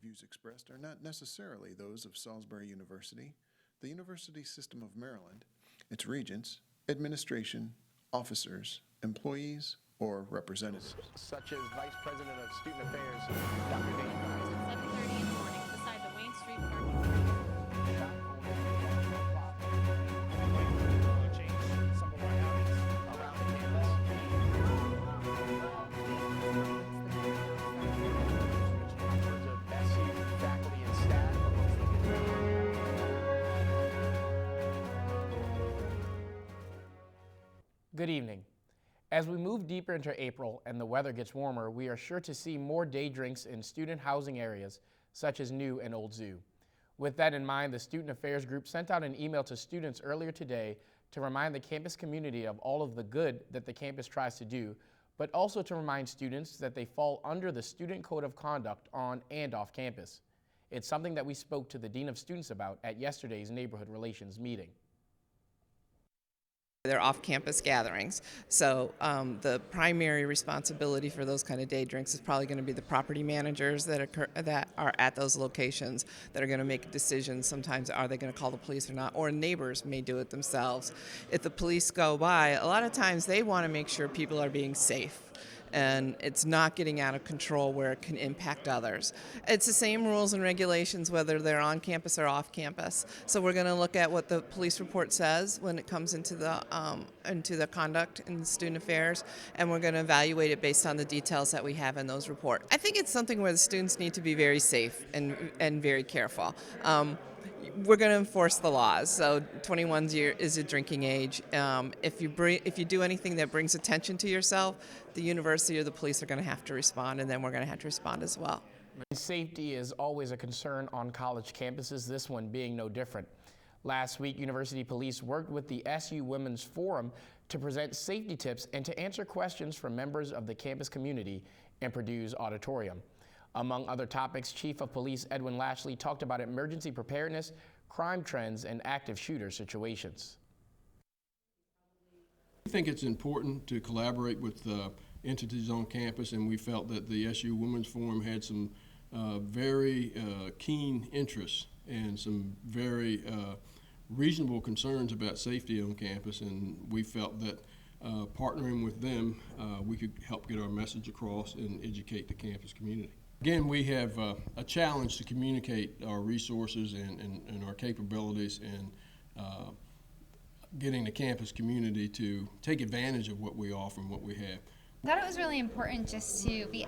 views expressed are not necessarily those of Salisbury University, the University System of Maryland, its regents, administration, officers, employees, or representatives. Such as Vice President of Student Affairs, Dr. Dane. 7:30 in the morning beside the Wayne Street parking lot. Good evening. As we move deeper into April and the weather gets warmer, we are sure to see more day drinks in student housing areas such as New and Old Zoo. With that in mind, the Student Affairs Group sent out an email to students earlier today to remind the campus community of all of the good that the campus tries to do, but also to remind students that they fall under the Student Code of Conduct on and off campus. It's something that we spoke to the Dean of Students about at yesterday's Neighborhood Relations meeting. They're off-campus gatherings, so the primary responsibility for those kind of day drinks is probably going to be the property managers that are at those locations that are going to make decisions. Sometimes are they going to call the police or not, or neighbors may do it themselves. If the police go by, a lot of times they want to make sure people are being safe and it's not getting out of control where it can impact others. It's the same rules and regulations whether they're on campus or off campus. So we're going to look at what the police report says when it comes into the conduct in student affairs, and we're going to evaluate it based on the details that we have in those reports. I think it's something where the students need to be very safe and very careful. We're going to enforce the laws. So 21 is a drinking age. If you do anything that brings attention to yourself, the university or the police are going to have to respond, and then we're going to have to respond as well. Safety is always a concern on college campuses, this one being no different. Last week, university police worked with the SU Women's Forum to present safety tips and to answer questions from members of the campus community in Purdue's auditorium. Among other topics, Chief of Police Edwin Lashley talked about emergency preparedness, crime trends, and active shooter situations. I think it's important to collaborate with entities on campus, and we felt that the SU Women's Forum had some very keen interests and some very reasonable concerns about safety on campus, and we felt that partnering with them, we could help get our message across and educate the campus community. Again, we have a challenge to communicate our resources and our capabilities and getting the campus community to take advantage of what we offer and what we have. I thought it was really important just to be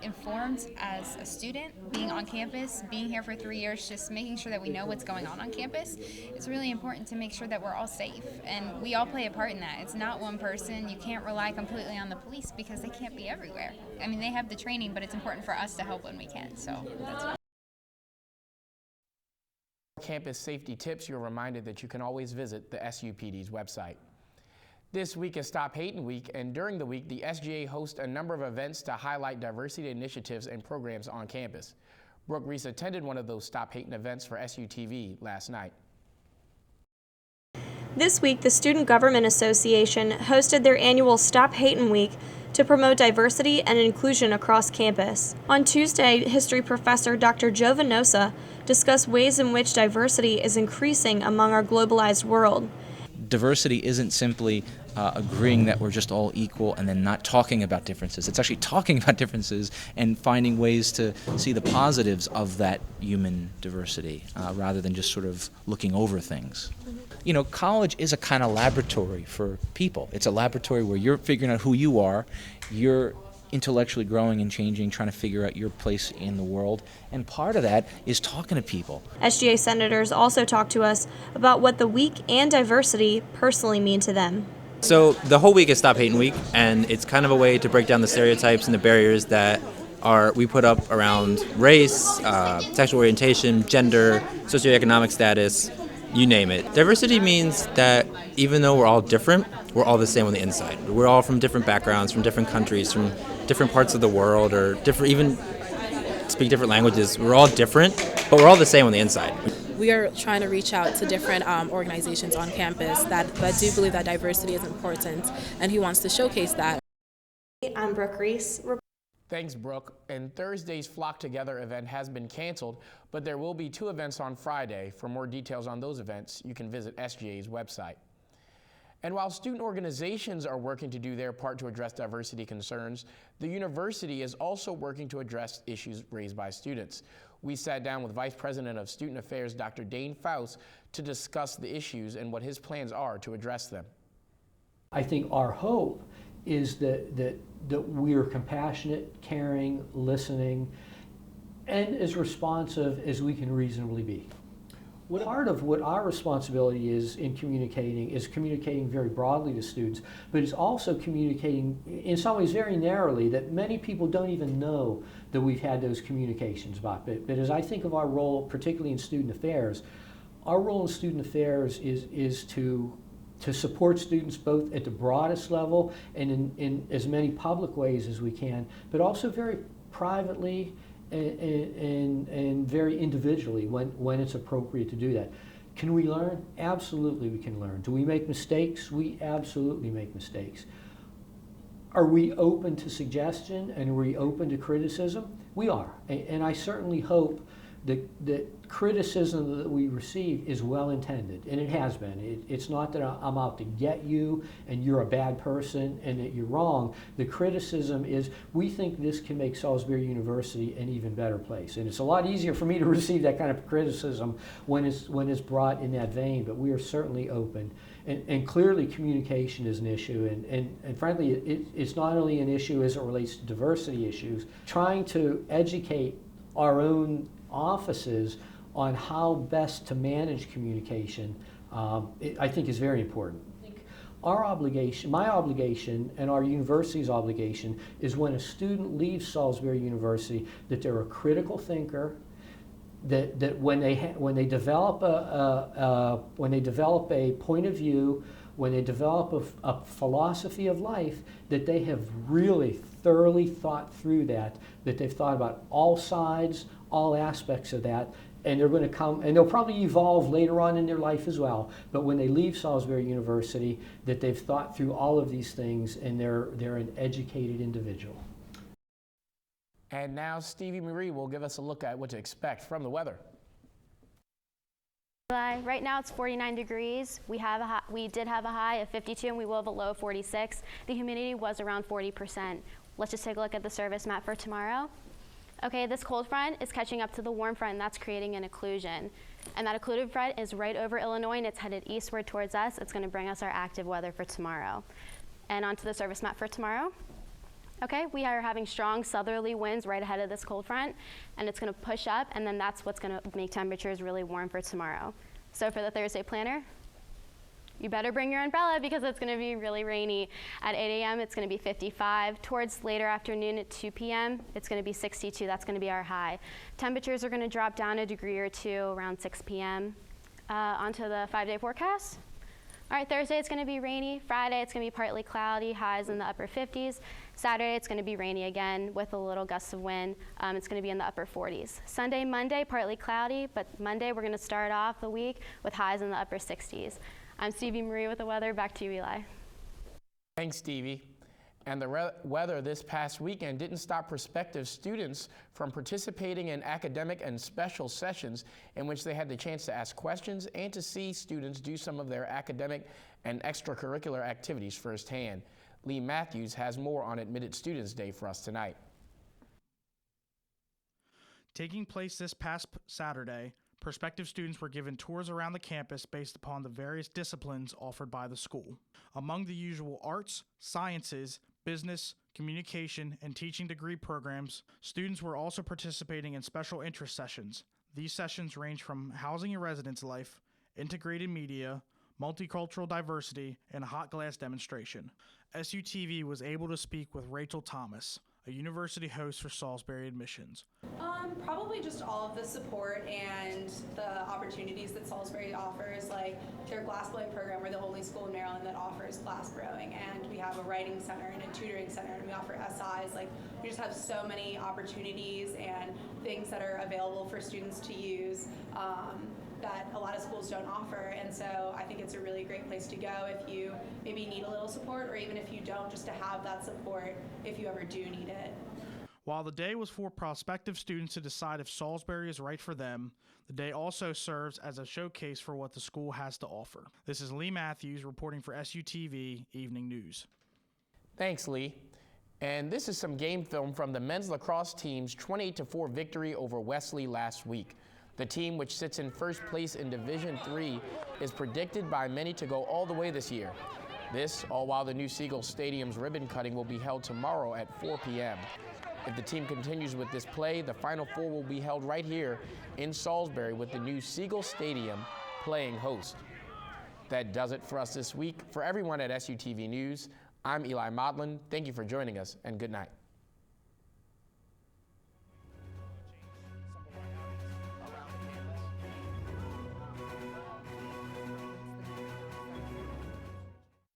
informed as a student, being on campus, being here for 3 years, just making sure that we know what's going on campus. It's really important to make sure that we're all safe, and we all play a part in that. It's not one person. You can't rely completely on the police because they can't be everywhere. I mean, they have the training, but it's important for us to help when we can, so that's why. Campus safety tips, you're reminded that you can always visit the SUPD's website. This week is Stop Hating Week, and during the week, the SGA hosts a number of events to highlight diversity initiatives and programs on campus. Brooke Reese attended one of those Stop Hating events for SUTV last night. This week, the Student Government Association hosted their annual Stop Hating Week to promote diversity and inclusion across campus. On Tuesday, history professor Dr. Joe Venosa discussed ways in which diversity is increasing among our globalized world. Diversity isn't simply agreeing that we're just all equal and then not talking about differences. It's actually talking about differences and finding ways to see the positives of that human diversity rather than just sort of looking over things. You know, college is a kind of laboratory for people. It's a laboratory where you're figuring out who you are, you're intellectually growing and changing, trying to figure out your place in the world, and part of that is talking to people. SGA senators also talked to us about what the week and diversity personally mean to them. So the whole week is Stop Hating Week, and it's kind of a way to break down the stereotypes and the barriers that we put up around race, sexual orientation, gender, socioeconomic status, you name it. Diversity means that even though we're all different, we're all the same on the inside. We're all from different backgrounds, from different countries, from different parts of the world, or different, even speak different languages. We're all different, but we're all the same on the inside. We are trying to reach out to different organizations on campus that do believe that diversity is important, and he wants to showcase that. I'm Brooke Reese. Thanks, Brooke. And Thursday's Flock Together event has been canceled, but there will be 2 events on Friday. For more details on those events, you can visit SGA's website. And while student organizations are working to do their part to address diversity concerns, the university is also working to address issues raised by students. We sat down with Vice President of Student Affairs, Dr. Dane Faust, to discuss the issues and what his plans are to address them. I think our hope is that we're compassionate, caring, listening, and as responsive as we can reasonably be. Part of what our responsibility is communicating very broadly to students, but it's also communicating in some ways very narrowly that many people don't even know that we've had those communications about. But as I think of our role, particularly in student affairs, our role in student affairs is to support students both at the broadest level and in as many public ways as we can, but also very privately and very individually when it's appropriate to do that. Can we learn? Absolutely we can learn. Do we make mistakes? We absolutely make mistakes. Are we open to suggestion and are we open to criticism? We are. And I certainly hope that criticism that we receive is well intended, and it has been. It's not that I'm out to get you and you're a bad person and that you're wrong. The criticism is we think this can make Salisbury University an even better place, and it's a lot easier for me to receive that kind of criticism when it's brought in that vein. But we are certainly open, and clearly communication is an issue, and frankly it's not only an issue as it relates to diversity issues. Trying to educate our own offices on how best to manage communication, I think is very important. Our obligation, my obligation, and our university's obligation is when a student leaves Salisbury University that they're a critical thinker, that when they develop a point of view, when they develop a philosophy of life, that they have really thoroughly thought through that they've thought about all sides, all aspects of that, and they're going to come, and they'll probably evolve later on in their life as well, but when they leave Salisbury University, that they've thought through all of these things and they're an educated individual. And now Stevie Marie will give us a look at what to expect from the weather. Right now it's 49 degrees. We did have a high of 52 and we will have a low of 46. The humidity was around 40%. Let's just take a look at the service map for tomorrow. Okay, this cold front is catching up to the warm front, and that's creating an occlusion. And that occluded front is right over Illinois, and it's headed eastward towards us. It's going to bring us our active weather for tomorrow. And onto the service map for tomorrow. Okay, we are having strong southerly winds right ahead of this cold front, and it's going to push up, and then that's what's going to make temperatures really warm for tomorrow. So for the Thursday planner, you better bring your umbrella because it's going to be really rainy. At 8 a.m. it's going to be 55. Towards later afternoon at 2 p.m. it's going to be 62. That's going to be our high. Temperatures are going to drop down a degree or two around 6 p.m. Onto the 5-day forecast. All right, Thursday it's going to be rainy. Friday it's going to be partly cloudy, highs in the upper 50s. Saturday it's going to be rainy again with a little gust of wind. It's going to be in the upper 40s. Sunday, Monday, partly cloudy, but Monday we're going to start off the week with highs in the upper 60s. I'm Stevie Marie with the weather. Back to you, Eli. Thanks, Stevie. And the weather this past weekend didn't stop prospective students from participating in academic and special sessions in which they had the chance to ask questions and to see students do some of their academic and extracurricular activities firsthand. Lee Matthews has more on Admitted Students Day for us tonight. Taking place this past Saturday, prospective students were given tours around the campus based upon the various disciplines offered by the school. Among the usual arts, sciences, business, communication, and teaching degree programs, students were also participating in special interest sessions. These sessions range from housing and residence life, integrated media, multicultural diversity, and a hot glass demonstration. SUTV was able to speak with Rachel Thomas, a university host for Salisbury Admissions. Probably just all of the support and the opportunities that Salisbury offers, like their glass blowing program. We're the only school in Maryland that offers glass blowing, and we have a writing center and a tutoring center, and we offer SIs. Like, we just have so many opportunities and things that are available for students to use that a lot of schools don't offer. And so I think it's a really great place to go if you maybe need a little support, or even if you don't, just to have that support if you ever do need it. While the day was for prospective students to decide if Salisbury is right for them, the day also serves as a showcase for what the school has to offer. This is Lee Matthews reporting for SUTV Evening News. Thanks, Lee. And this is some game film from the men's lacrosse team's 28-4 victory over Wesley last week. The team, which sits in first place in Division III, is predicted by many to go all the way this year. This, all while the new Siegel Stadium's ribbon cutting will be held tomorrow at 4 p.m. If the team continues with this play, the Final Four will be held right here in Salisbury with the new Siegel Stadium playing host. That does it for us this week. For everyone at SUTV News, I'm Eli Modlin. Thank you for joining us, and good night.